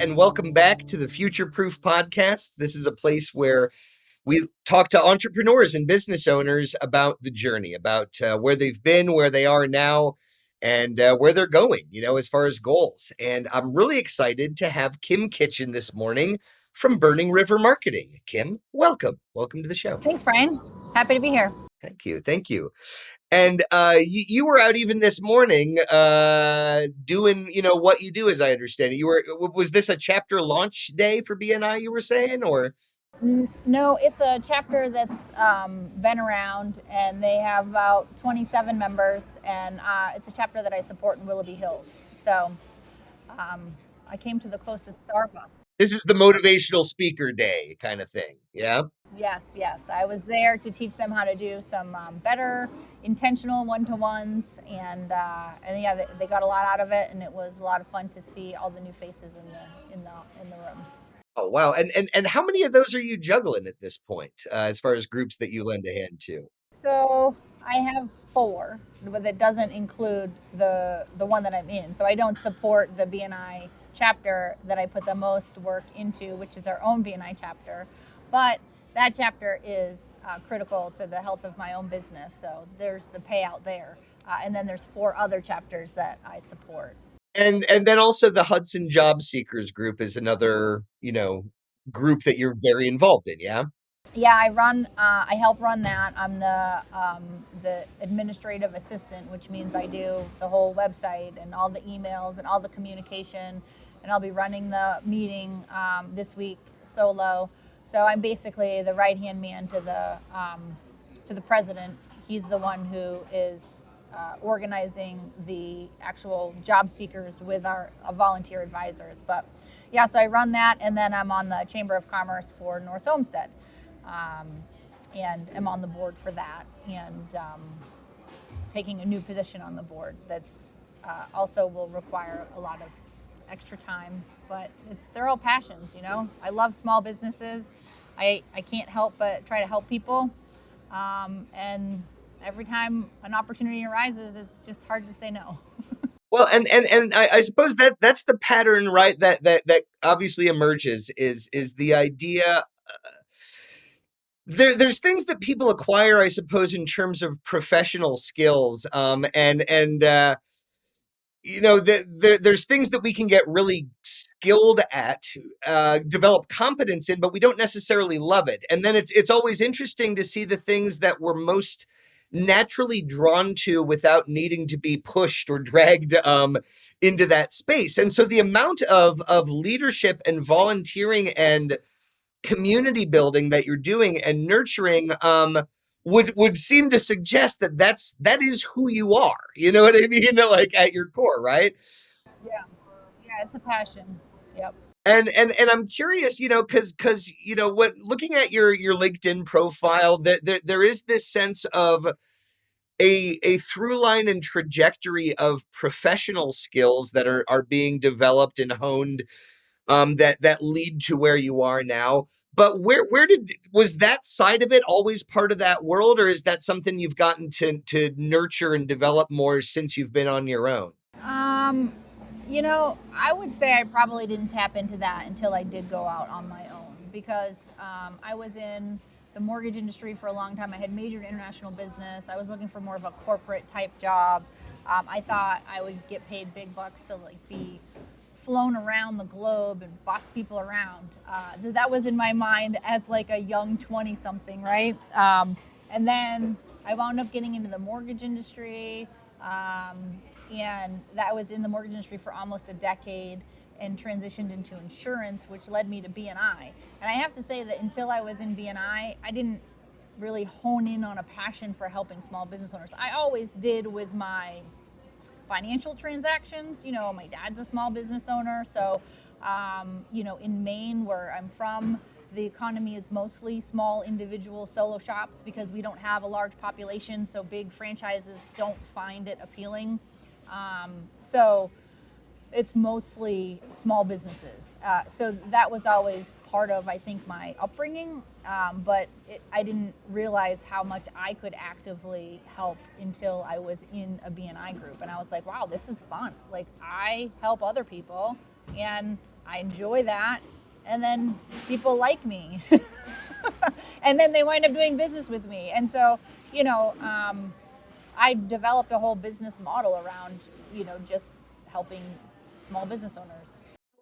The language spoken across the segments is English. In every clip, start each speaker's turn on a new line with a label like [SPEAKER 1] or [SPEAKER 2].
[SPEAKER 1] and welcome back to the Future Proof Podcast. This is a place where we talk to entrepreneurs and business owners about the journey, about where they've been, where they are now, and where they're going, as far as goals. And I'm really excited to have Kim Kitchen this morning from Burning River Marketing. Kim, welcome. Welcome to the show.
[SPEAKER 2] Thanks, Brian. Happy to be here.
[SPEAKER 1] Thank you. Thank you. And you were out even this morning doing, what you do, as I understand it. Was this a chapter launch day for BNI, you were saying, or?
[SPEAKER 2] No, it's a chapter that's been around, and they have about 27 members, and it's a chapter that I support in Willoughby Hills. So I came to the closest Starbucks.
[SPEAKER 1] This is the motivational speaker day kind of thing, yeah?
[SPEAKER 2] Yes. I was there to teach them how to do some better intentional one-to-ones, and yeah, they got a lot out of it, and it was a lot of fun to see all the new faces in the room.
[SPEAKER 1] Oh, wow. And how many of those are you juggling at this point, as far as groups that you lend a hand to?
[SPEAKER 2] So I have 4, but that doesn't include the one that I'm in. So I don't support the BNI chapter that I put the most work into, which is our own BNI chapter. But that chapter is critical to the health of my own business. So there's the payout there. And then there's 4 other chapters that I support.
[SPEAKER 1] And then also the Hudson Job Seekers group is another, group that you're very involved in, yeah?
[SPEAKER 2] Yeah, I help run that. I'm the administrative assistant, which means I do the whole website and all the emails and all the communication, and I'll be running the meeting this week solo. So I'm basically the right-hand man to the president. He's the one who is organizing the actual job seekers with our volunteer advisors. But yeah, so I run that, and then I'm on the Chamber of Commerce for North Olmsted, and I'm on the board for that, and taking a new position on the board that's also will require a lot of extra time, but they're all passions, I love small businesses. I can't help but try to help people, and every time an opportunity arises, it's just hard to say no.
[SPEAKER 1] Well, and I suppose that's the pattern, right? That obviously emerges is the idea. There's things that people acquire, I suppose, in terms of professional skills, there's things that we can get really skilled at, develop competence in, but we don't necessarily love it. And then it's always interesting to see the things that we're most naturally drawn to without needing to be pushed or dragged into that space. And so the amount of leadership and volunteering and community building that you're doing and nurturing would seem to suggest that is who you are. You know what I mean? Like at your core, right?
[SPEAKER 2] Yeah, it's a passion. Yep.
[SPEAKER 1] And I'm curious, because what looking at your LinkedIn profile, there is this sense of a through line and trajectory of professional skills that are being developed and honed, that lead to where you are now. But was that side of it always part of that world, or is that something you've gotten to nurture and develop more since you've been on your own?
[SPEAKER 2] I would say I probably didn't tap into that until I did go out on my own, because I was in the mortgage industry for a long time. I had majored in international business. I was looking for more of a corporate type job. I thought I would get paid big bucks to be flown around the globe and boss people around. That was in my mind as a young 20-something, right? And then I wound up getting into the mortgage industry. And that was in the mortgage industry for almost a decade, and transitioned into insurance, which led me to BNI. And I have to say that until I was in BNI, I didn't really hone in on a passion for helping small business owners. I always did with my financial transactions. My dad's a small business owner. So, in Maine, where I'm from, the economy is mostly small individual solo shops because we don't have a large population. So big franchises don't find it appealing. So it's mostly small businesses. So that was always part of, I think, my upbringing. But I didn't realize how much I could actively help until I was in a BNI group. And I was like, wow, this is fun. I help other people. And I enjoy that. And then people like me. And then they wind up doing business with me. And so, you know, I developed a whole business model around, just helping small business owners.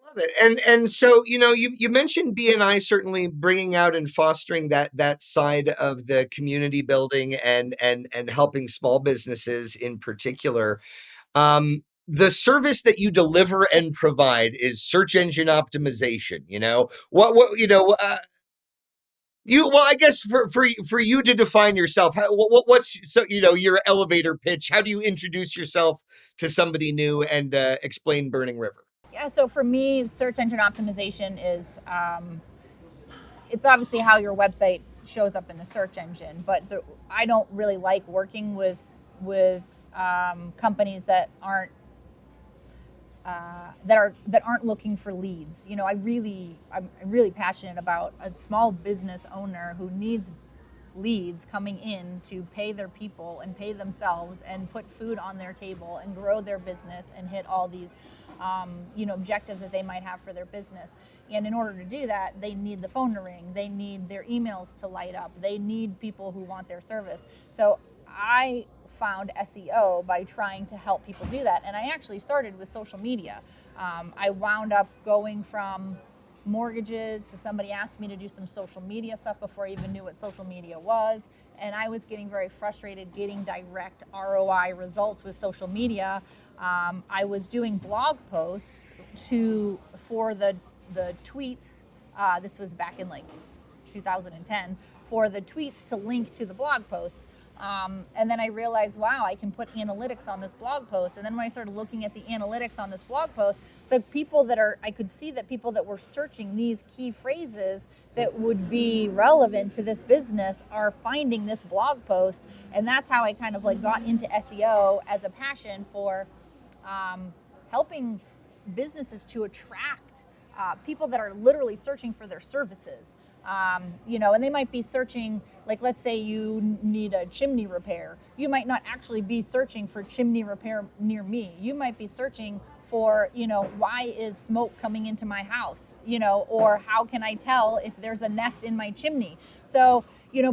[SPEAKER 1] Love it. And so, you mentioned BNI certainly bringing out and fostering that side of the community building and helping small businesses in particular. The service that you deliver and provide is search engine optimization. I guess for you to define yourself, what's your elevator pitch? How do you introduce yourself to somebody new and explain Burning River?
[SPEAKER 2] Yeah, so for me, search engine optimization is it's obviously how your website shows up in the search engine, but I don't really like working with companies that aren't looking for leads. I'm really passionate about a small business owner who needs leads coming in to pay their people and pay themselves and put food on their table and grow their business and hit all these objectives that they might have for their business. And in order to do that, they need the phone to ring, they need their emails to light up, they need people who want their service. So I found SEO by trying to help people do that. And I actually started with social media. I wound up going from mortgages to somebody asked me to do some social media stuff before I even knew what social media was. And I was getting very frustrated getting direct ROI results with social media. I was doing blog posts for the tweets. This was back in like 2010, for the tweets to link to the blog posts. And then I realized, wow, I can put analytics on this blog post. And then when I started looking at the analytics on this blog post, so I could see that people that were searching these key phrases that would be relevant to this business are finding this blog post. And that's how I kind of like got into SEO as a passion for helping businesses to attract people that are literally searching for their services. And they might be searching, like, let's say you need a chimney repair. You might not actually be searching for chimney repair near me. You might be searching for, why is smoke coming into my house? Or how can I tell if there's a nest in my chimney? So,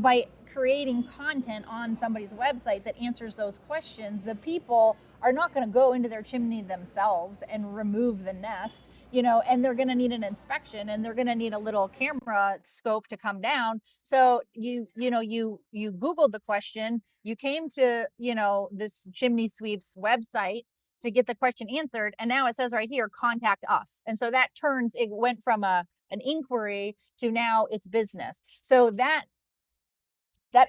[SPEAKER 2] by creating content on somebody's website that answers those questions, the people are not going to go into their chimney themselves and remove the nest. And they're going to need an inspection, and they're going to need a little camera scope to come down. So you Googled the question, you came to, this chimney sweep's website to get the question answered. And now it says right here, contact us. And so it went from an inquiry to now it's business. So that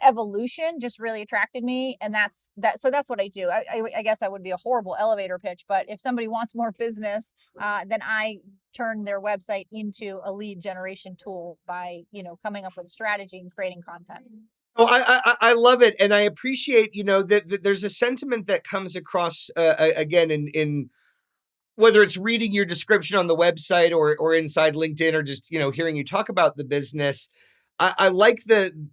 [SPEAKER 2] evolution just really attracted me, and so that's what I do. I guess that would be a horrible elevator pitch, but if somebody wants more business, then I turn their website into a lead generation tool by coming up with strategy and creating content.
[SPEAKER 1] Oh, I love it, and I appreciate that there's a sentiment that comes across again in whether it's reading your description on the website or inside LinkedIn or just hearing you talk about the business. I like the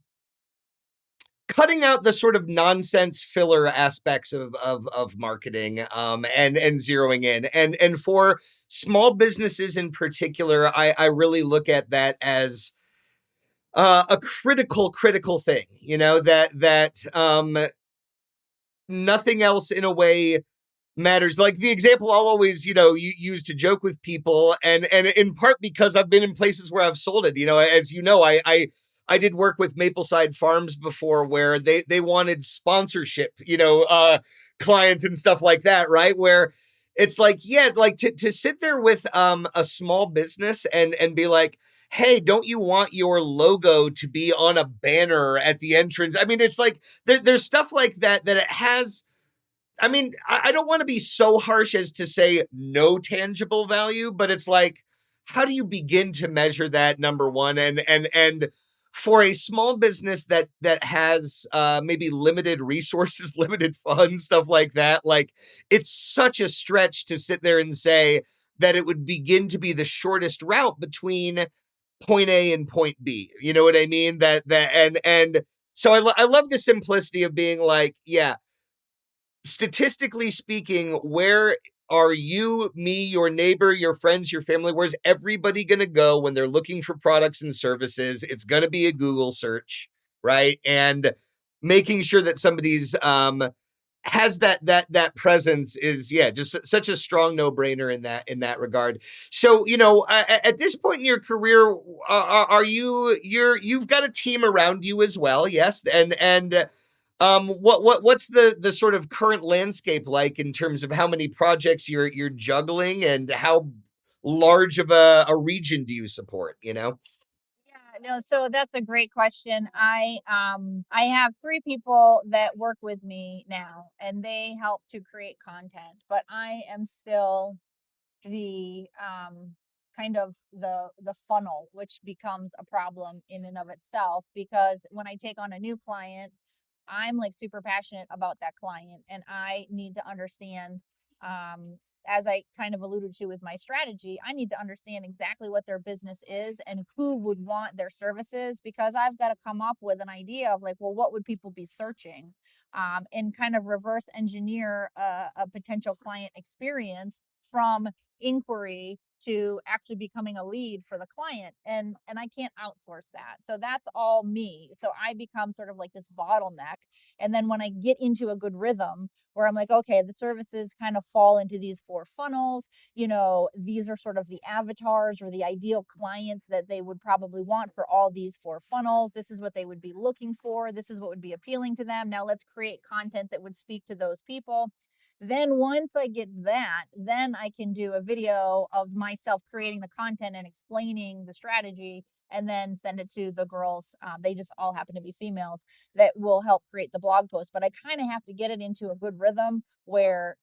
[SPEAKER 1] cutting out the sort of nonsense filler aspects of marketing, and zeroing in. And for small businesses in particular, I really look at that as a critical thing, that nothing else in a way matters. Like the example I'll always, use to joke with people, and in part because I've been in places where I've sold it. As I did work with Mapleside Farms before, where they wanted sponsorship, clients and stuff like that, right? Where it's like, yeah, like to sit there with a small business and be like, hey, don't you want your logo to be on a banner at the entrance? I mean, it's like there's stuff like that it has. I mean, I don't want to be so harsh as to say no tangible value, but it's like, how do you begin to measure that, number one? And for a small business that has maybe limited resources, limited funds, stuff like that, like it's such a stretch to sit there and say that it would begin to be the shortest route between point A and point B. You know what I mean? And so I love the simplicity of being like, yeah, statistically speaking, where are you, me, your neighbor, your friends, your family? Where's everybody going to go when they're looking for products and services? It's going to be a Google search, right? And making sure that somebody's has that presence is, yeah, just such a strong no-brainer in that regard. So, at this point in your career, are you've got a team around you as well? Yes. And what's the sort of current landscape like in terms of how many projects you're juggling, and how large of a region do you support,
[SPEAKER 2] Yeah, no, so that's a great question. I have 3 people that work with me now, and they help to create content, but I am still the kind of the funnel, which becomes a problem in and of itself, because when I take on a new client, I'm like super passionate about that client, and I need to understand, um as I kind of alluded to with my strategy, I need to understand exactly what their business is and who would want their services, because I've got to come up with an idea of like, well, what would people be searching, and kind of reverse engineer a potential client experience from inquiry to actually becoming a lead for the client, and I can't outsource that. So that's all me. So I become sort of like this bottleneck. And then when I get into a good rhythm where I'm like, okay, the services kind of fall into these 4 funnels, these are sort of the avatars or the ideal clients that they would probably want for all these 4 funnels. This is what they would be looking for. This is what would be appealing to them. Now let's create content that would speak to those people. Then once I get that, then I can do a video of myself creating the content and explaining the strategy, and then send it to the girls. They just all happen to be females that will help create the blog post. But I kind of have to get it into a good rhythm where,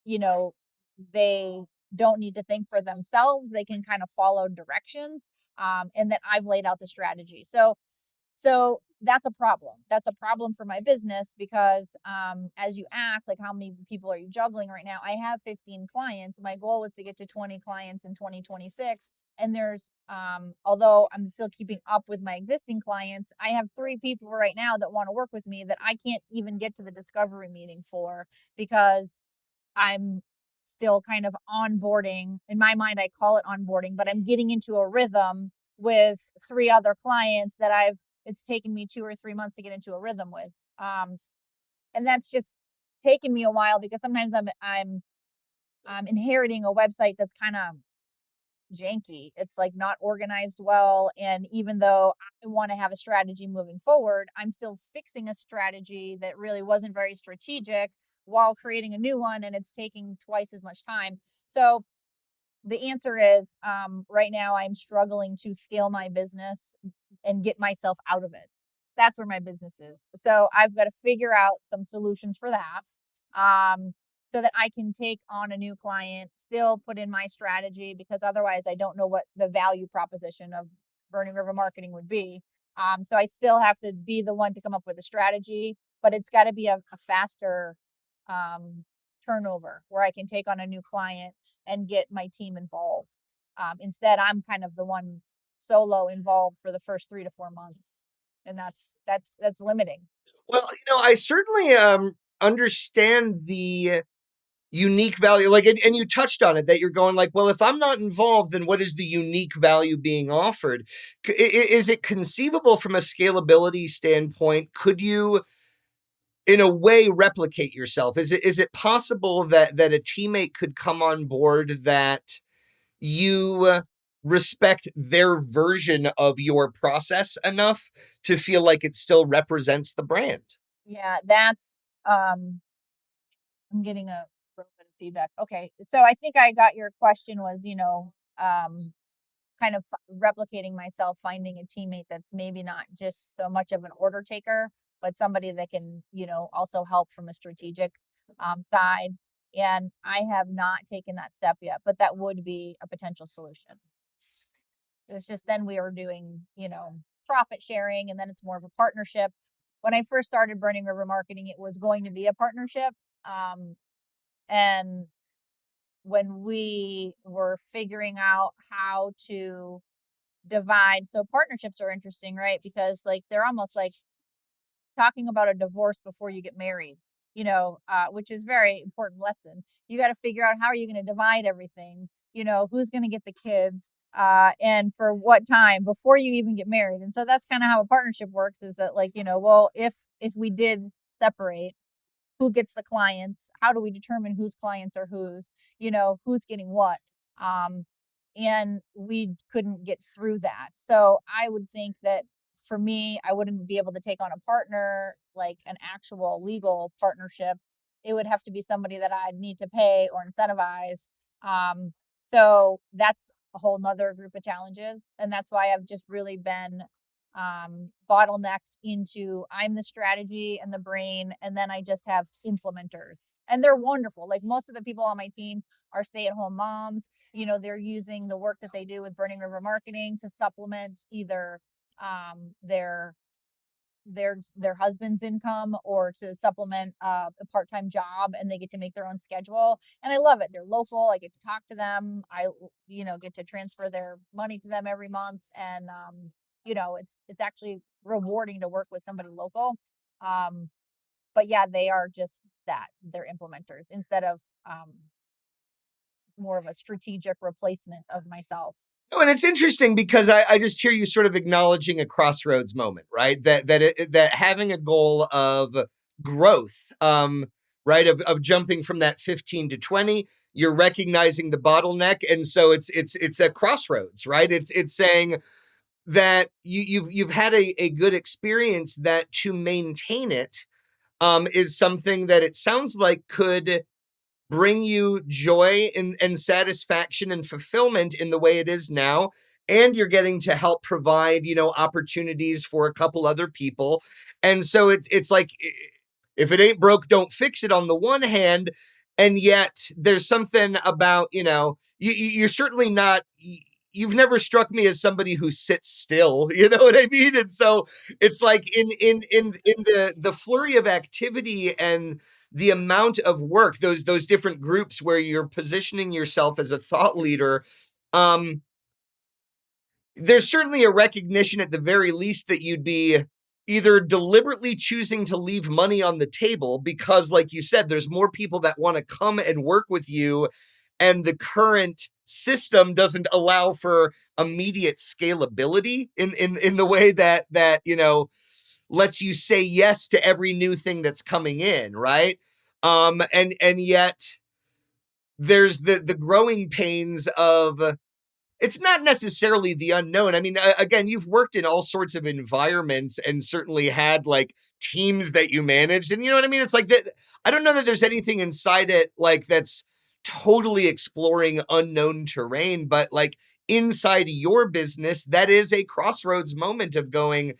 [SPEAKER 2] they don't need to think for themselves. They can kind of follow directions, and that I've laid out the strategy. So that's a problem. That's a problem for my business because, as you asked, like how many people are you juggling right now? I have 15 clients. My goal was to get to 20 clients in 2026. And there's, although I'm still keeping up with my existing clients, I have 3 people right now that want to work with me that I can't even get to the discovery meeting for, because I'm still kind of onboarding. In my mind, I call it onboarding, but I'm getting into a rhythm with 3 other clients that it's taken me 2 or 3 months to get into a rhythm with. And that's just taken me a while, because sometimes I'm inheriting a website that's kind of janky. It's like not organized well. And even though I want to have a strategy moving forward, I'm still fixing a strategy that really wasn't very strategic while creating a new one. And it's taking twice as much time. So the answer is, right now I'm struggling to scale my business and get myself out of it. That's where my business is. So I've got to figure out some solutions for that. So that I can take on a new client, still put in my strategy, because otherwise I don't know what the value proposition of Burning River Marketing would be. So I still have to be the one to come up with a strategy, but it's got to be a faster um, turnover where I can take on a new client and get my team involved. Instead, I'm kind of the one solo involved for the first 3 to 4 months, and that's limiting.
[SPEAKER 1] Well, I certainly understand the unique value, like, and you touched on it, that you're going like, well, if I'm not involved, then what is the unique value being offered? Is it conceivable from a scalability standpoint? Could you, in a way, replicate yourself? Is it possible that a teammate could come on board that you respect their version of your process enough to feel like it still represents the brand?
[SPEAKER 2] Yeah, that's I'm getting a little bit of feedback. Okay. So I think I got your question was, kind of replicating myself, finding a teammate that's maybe not just so much of an order taker, but somebody that can, also help from a strategic side. And I have not taken that step yet, but that would be a potential solution. It's just then we are doing, profit sharing, and then it's more of a partnership. When I first started Burning River Marketing, it was going to be a partnership. Um, and when we were figuring out how to divide, so partnerships are interesting, right? Because like they're almost like talking about a divorce before you get married. which is very important lesson. You got to figure out how are you going to divide everything, who's going to get the kids, and for what time before you even get married. And so that's kind of how a partnership works, is that like, well, if we did separate, who gets the clients, how do we determine whose clients are who's getting what. um and we couldn't get through that. So I would think that for me, I wouldn't be able to take on a partner, like an actual legal partnership. It would have to be somebody that I'd need to pay or incentivize. So that's a whole nother group of challenges, and that's why I've just really been bottlenecked into, I'm the strategy and the brain, and then I just have implementers, and they're wonderful. Like most of the people on my team are stay-at-home moms. They're using the work that they do with Burning River Marketing to supplement either their husband's income, or to supplement a part-time job, and they get to make their own schedule. And I love it. They're local. I get to talk to them. I get to transfer their money to them every month. And it's actually rewarding to work with somebody local. But yeah, they are just that. They're implementers instead of more of a strategic replacement of myself.
[SPEAKER 1] Oh, and it's interesting because I just hear you sort of acknowledging a crossroads moment, right? That having a goal of growth, right, of jumping from that 15 to 20, you're recognizing the bottleneck, and so it's a crossroads, right? It's saying that you've had a good experience, that to maintain it is something that it sounds like could bring you joy and satisfaction and fulfillment in the way it is now. And you're getting to help provide, opportunities for a couple other people. And so it's like, if it ain't broke, don't fix it on the one hand. And yet there's something about, you're certainly not, you've never struck me as somebody who sits still, you know what I mean? And so it's like in the flurry of activity and the amount of work, those different groups where you're positioning yourself as a thought leader, there's certainly a recognition at the very least that you'd be either deliberately choosing to leave money on the table because, like you said, there's more people that want to come and work with you, and the current system doesn't allow for immediate scalability in the way that lets you say yes to every new thing that's coming in, right? And yet there's the growing pains of, it's not necessarily the unknown. I mean, again, you've worked in all sorts of environments and certainly had like teams that you managed, and you know what I mean? It's like that. I don't know that there's anything inside it like that's totally exploring unknown terrain, but like inside your business, that is a crossroads moment of going,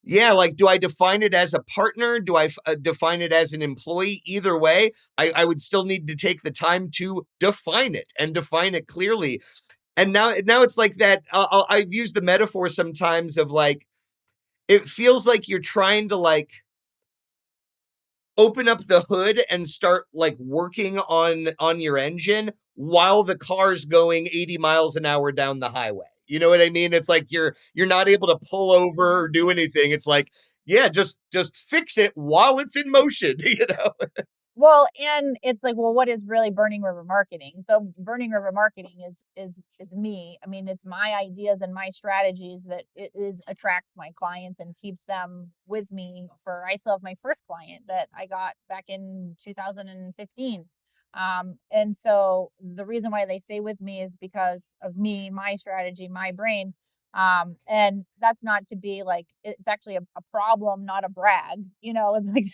[SPEAKER 1] yeah, like, do I define it as a partner? Do I define it as an employee? Either way, I would still need to take the time to define it and define it clearly. And now it's like that. I've used the metaphor sometimes of like, it feels like you're trying to like open up the hood and start like working on your engine while the car's going 80 miles an hour down the highway. You know what I mean? It's like you're not able to pull over or do anything. It's like, yeah, just fix it while it's in motion, you know?
[SPEAKER 2] Well, and it's like, well, what is really Burning River Marketing? So Burning River Marketing is me. I mean, it's my ideas and my strategies that it is attracts my clients and keeps them with me. I still have my first client that I got back in 2015. And so the reason why they stay with me is because of me, my strategy, my brain. And that's not to be like, it's actually a problem, not a brag, like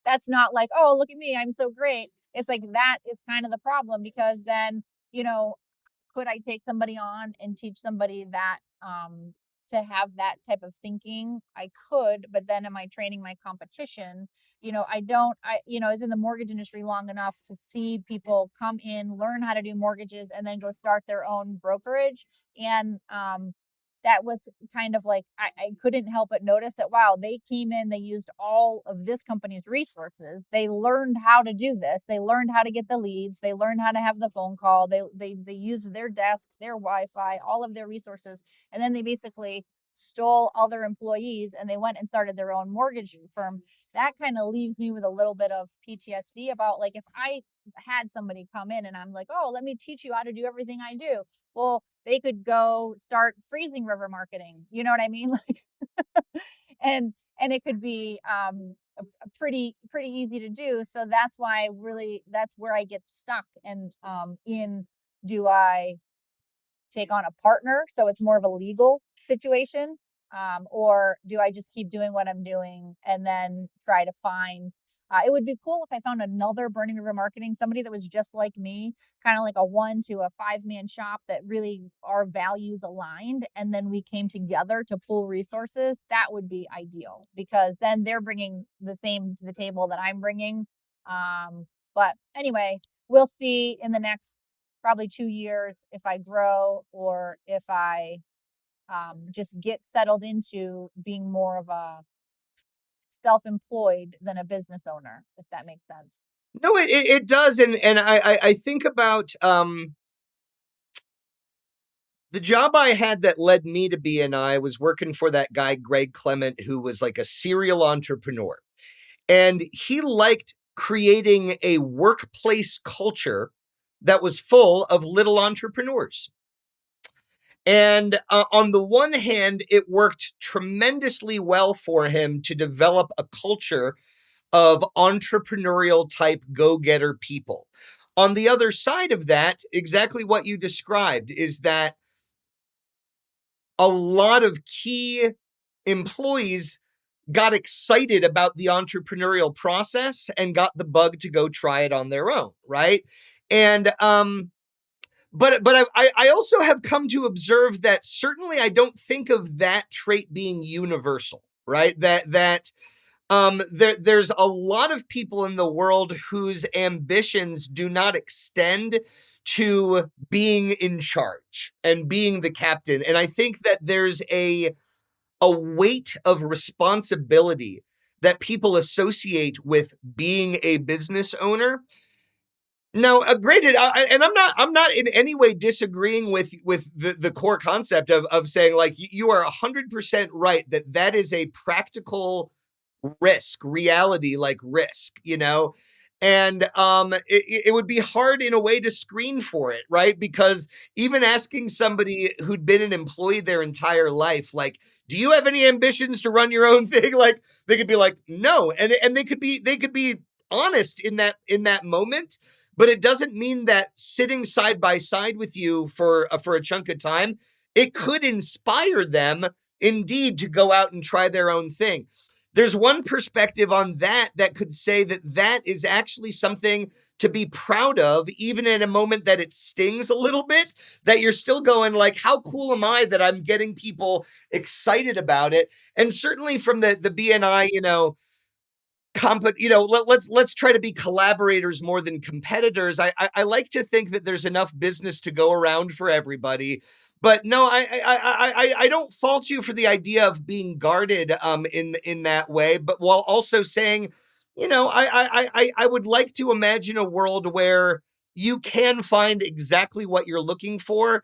[SPEAKER 2] that's not like, oh, look at me, I'm so great. It's like, that is kind of the problem, because then, could I take somebody on and teach somebody that, to have that type of thinking? I could, but then am I training my competition? I was in the mortgage industry long enough to see people come in, learn how to do mortgages, and then go start their own brokerage. And that was kind of like, I couldn't help but notice that, wow, they came in, they used all of this company's resources. They learned how to do this. They learned how to get the leads. They learned how to have the phone call. They used their desk, their Wi-Fi, all of their resources. And then they basically stole other employees and they went and started their own mortgage firm, that kind of leaves me with a little bit of PTSD about, like, if I had somebody come in and I'm like, oh, let me teach you how to do everything I do. Well, they could go start freezing river marketing. You know what I mean? Like, and it could be a pretty easy to do. So that's why really that's where I get stuck. And in do I take on a partner so it's more of a legal situation, or do I just keep doing what I'm doing and then try to find it would be cool if I found another Burning River Marketing, somebody that was just like me, kind of like a 1 to a 5-man shop that really our values aligned, and then we came together to pool resources. That would be ideal, because then they're bringing the same to the table that I'm bringing. But anyway, we'll see in the next probably 2 years if I grow or if I just get settled into being more of a self-employed than a business owner, if that makes sense.
[SPEAKER 1] No, it does. And I think about the job I had that led me to BNI was working for that guy, Greg Clement, who was like a serial entrepreneur. And he liked creating a workplace culture that was full of little entrepreneurs. And on the one hand, it worked tremendously well for him to develop a culture of entrepreneurial type go-getter people. On the other side of that, exactly what you described is that a lot of key employees got excited about the entrepreneurial process and got the bug to go try it on their own, right? And but I also have come to observe that certainly I don't think of that trait being universal, right? There's a lot of people in the world whose ambitions do not extend to being in charge and being the captain. And I think that there's a weight of responsibility that people associate with being a business owner. Now, granted, and I'm not in any way disagreeing with the core concept of saying, like, you are 100% right that is a practical risk, reality, like risk, you know. And it would be hard in a way to screen for it, right? Because even asking somebody who'd been an employee their entire life, like, do you have any ambitions to run your own thing? Like, they could be like, no, and they could be honest in that moment. But it doesn't mean that sitting side by side with you for a chunk of time, it could inspire them indeed to go out and try their own thing. There's one perspective on that could say that is actually something to be proud of, even in a moment that it stings a little bit, that you're still going like, how cool am I that I'm getting people excited about it? And certainly from the BNI, let's try to be collaborators more than competitors. I like to think that there's enough business to go around for everybody. But no, I don't fault you for the idea of being guarded in that way, but while also saying, I would like to imagine a world where you can find exactly what you're looking for,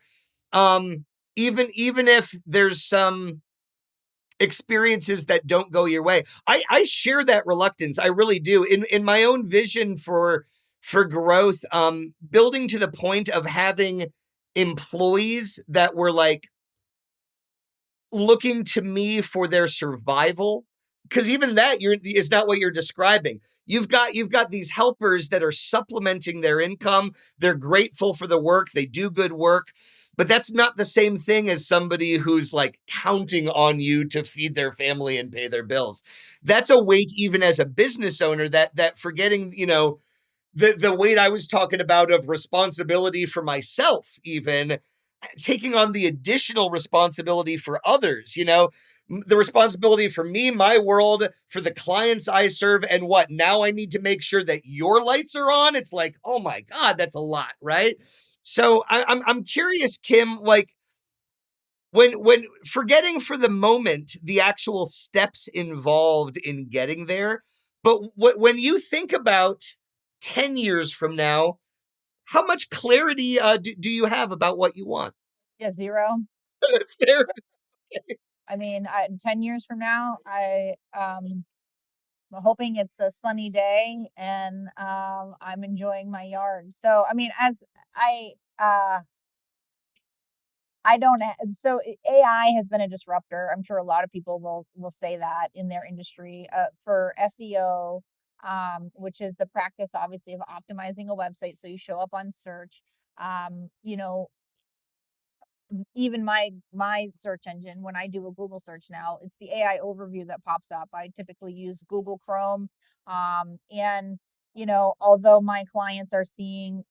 [SPEAKER 1] even if there's some experiences that don't go your way. I share that reluctance. I really do. In my own vision for growth, building to the point of having employees that were like looking to me for their survival. Because even that is not what you're describing. You've got these helpers that are supplementing their income. They're grateful for the work. They do good work. But that's not the same thing as somebody who's like counting on you to feed their family and pay their bills. That's a weight even as a business owner that forgetting, the weight I was talking about of responsibility for myself, even taking on the additional responsibility for others, the responsibility for me, my world, for the clients I serve, and what now I need to make sure that your lights are on. It's like, oh my God, that's a lot, right? So I'm curious, Kim, like when forgetting for the moment the actual steps involved in getting there, but when you think about 10 years from now, how much clarity do you have about what you want?
[SPEAKER 2] Yeah, zero.
[SPEAKER 1] That's fair.
[SPEAKER 2] I mean, 10 years from now, I'm hoping it's a sunny day and I'm enjoying my yard. So, I mean, as I, uh, I don't. So AI has been a disruptor. I'm sure a lot of people will say that in their industry for SEO, which is the practice, obviously, of optimizing a website so you show up on search. You know, even my search engine, when I do a Google search now, it's the AI overview that pops up. I typically use Google Chrome, and although my clients are seeing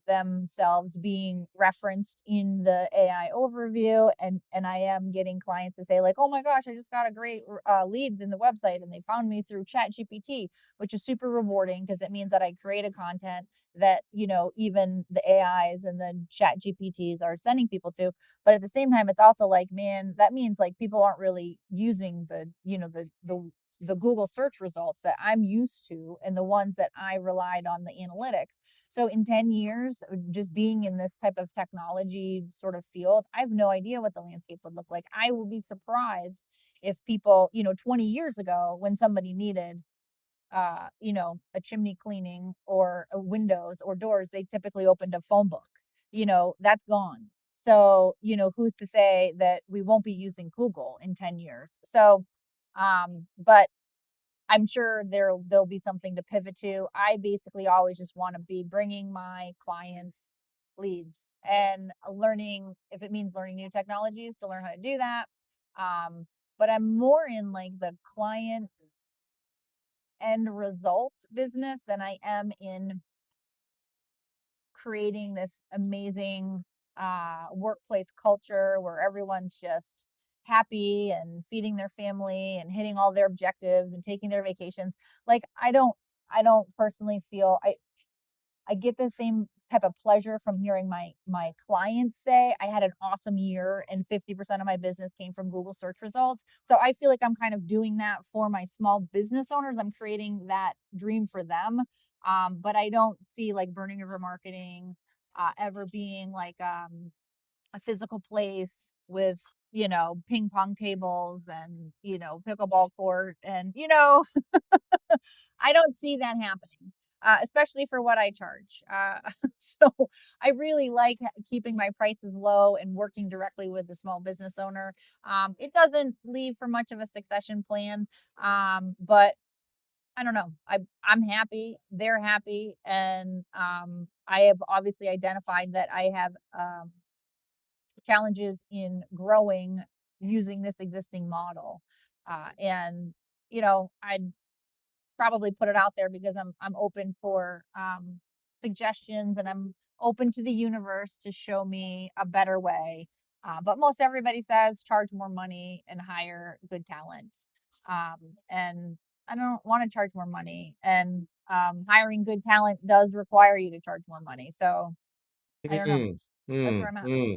[SPEAKER 2] themselves being referenced in the AI overview, and I am getting clients to say like, oh my gosh, I just got a great lead in the website, and they found me through Chat GPT, which is super rewarding because it means that I created content that even the AIs and the Chat GPTs are sending people to. But at the same time, it's also like, man, that means like people aren't really using the Google search results that I'm used to and the ones that I relied on the analytics. So in 10 years, just being in this type of technology sort of field, I have no idea what the landscape would look like. I will be surprised if people, 20 years ago, when somebody needed a chimney cleaning or a windows or doors, they typically opened a phone book. That's gone. So, who's to say that we won't be using Google in 10 years? So, but I'm sure there'll be something to pivot to. I basically always just want to be bringing my clients leads and learning, if it means learning new technologies to learn how to do that. But I'm more in like the client end results business than I am in creating this amazing workplace culture where everyone's just happy and feeding their family and hitting all their objectives and taking their vacations. Like I don't personally feel I get the same type of pleasure from hearing my clients say I had an awesome year and 50% of my business came from Google search results. So I feel like I'm kind of doing that for my small business owners. I'm creating that dream for them. But I don't see like Burning River Marketing ever being like a physical place with ping pong tables and pickleball court and I don't see that happening, especially for what I charge. So I really like keeping my prices low and working directly with the small business owner. It doesn't leave for much of a succession plan, but I don't know. I'm happy. They're happy, and I have obviously identified that I have challenges in growing using this existing model, and I'd probably put it out there because I'm open for suggestions and I'm open to the universe to show me a better way. But most everybody says charge more money and hire good talent. And I don't want to charge more money. And hiring good talent does require you to charge more money. So I don't know.
[SPEAKER 1] Mm,
[SPEAKER 2] That's
[SPEAKER 1] mm,
[SPEAKER 2] where I'm at.
[SPEAKER 1] mm.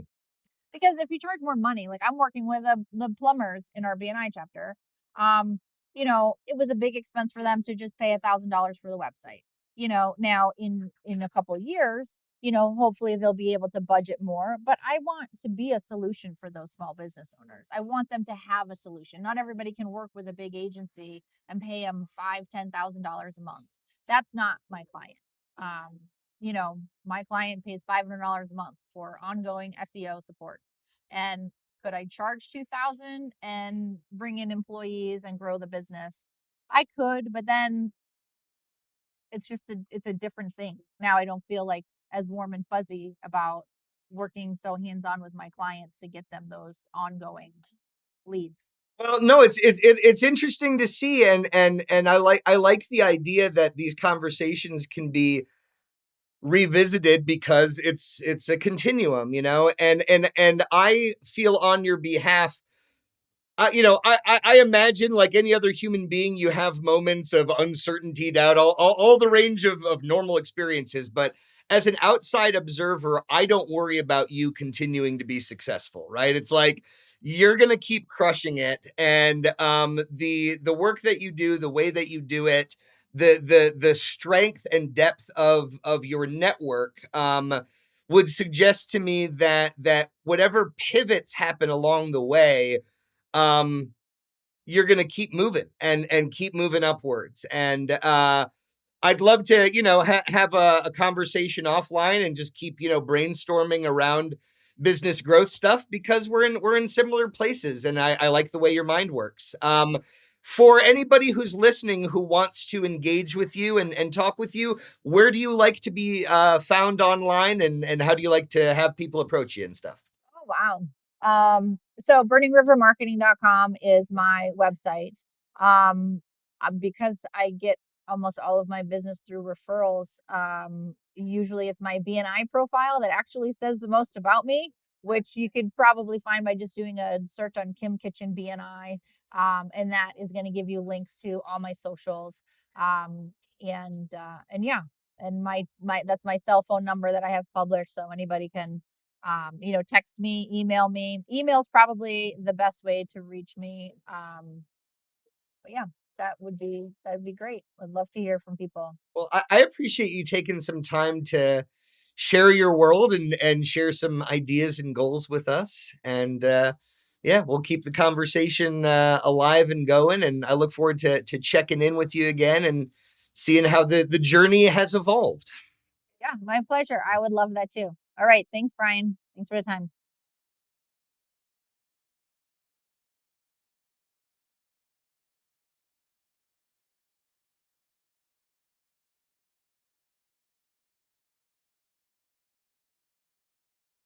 [SPEAKER 2] Because if you charge more money, like I'm working with the plumbers in our BNI chapter, um, it was a big expense for them to just pay $1,000 for the website. Now in a couple of years, hopefully they'll be able to budget more. But I want to be a solution for those small business owners. I want them to have a solution. Not everybody can work with a big agency and pay them $5,000-$10,000 a month. That's not my client. Um, my client pays $500 a month for ongoing SEO support. And could I charge 2,000 and bring in employees and grow the business? I could, but then it's a different thing. Now I don't feel like as warm and fuzzy about working so hands-on with my clients to get them those ongoing leads.
[SPEAKER 1] Well, no, it's interesting to see, and I like the idea that these conversations can be revisited because it's a continuum, and I feel on your behalf. I imagine, like any other human being, you have moments of uncertainty, doubt, all the range of normal experiences. But as an outside observer, I don't worry about you continuing to be successful, right? It's like you're gonna keep crushing it, and the work that you do, the way that you do it, the strength and depth of your network, would suggest to me that whatever pivots happen along the way you're going to keep moving and keep moving upwards. And I'd love to, have a conversation offline and just keep, brainstorming around business growth stuff, because we're in similar places, and I like the way your mind works. For anybody who's listening who wants to engage with you and talk with you, where do you like to be found online, and how do you like to have people approach you and stuff?
[SPEAKER 2] Oh, wow. So burningrivermarketing.com is my website. Because I get almost all of my business through referrals. Usually it's my BNI profile that actually says the most about me, which you could probably find by just doing a search on Kim Kitchen BNI. And that is going to give you links to all my socials. And yeah, and my that's my cell phone number that I have published, so anybody can text me, email me. Email's probably the best way to reach me. But yeah, that'd be great. I'd love to hear from people.
[SPEAKER 1] Well, I appreciate you taking some time to share your world and share some ideas and goals with us. And yeah, we'll keep the conversation alive and going. And I look forward to checking in with you again and seeing how the journey has evolved.
[SPEAKER 2] Yeah, my pleasure. I would love that too. All right. Thanks, Brian. Thanks for the time.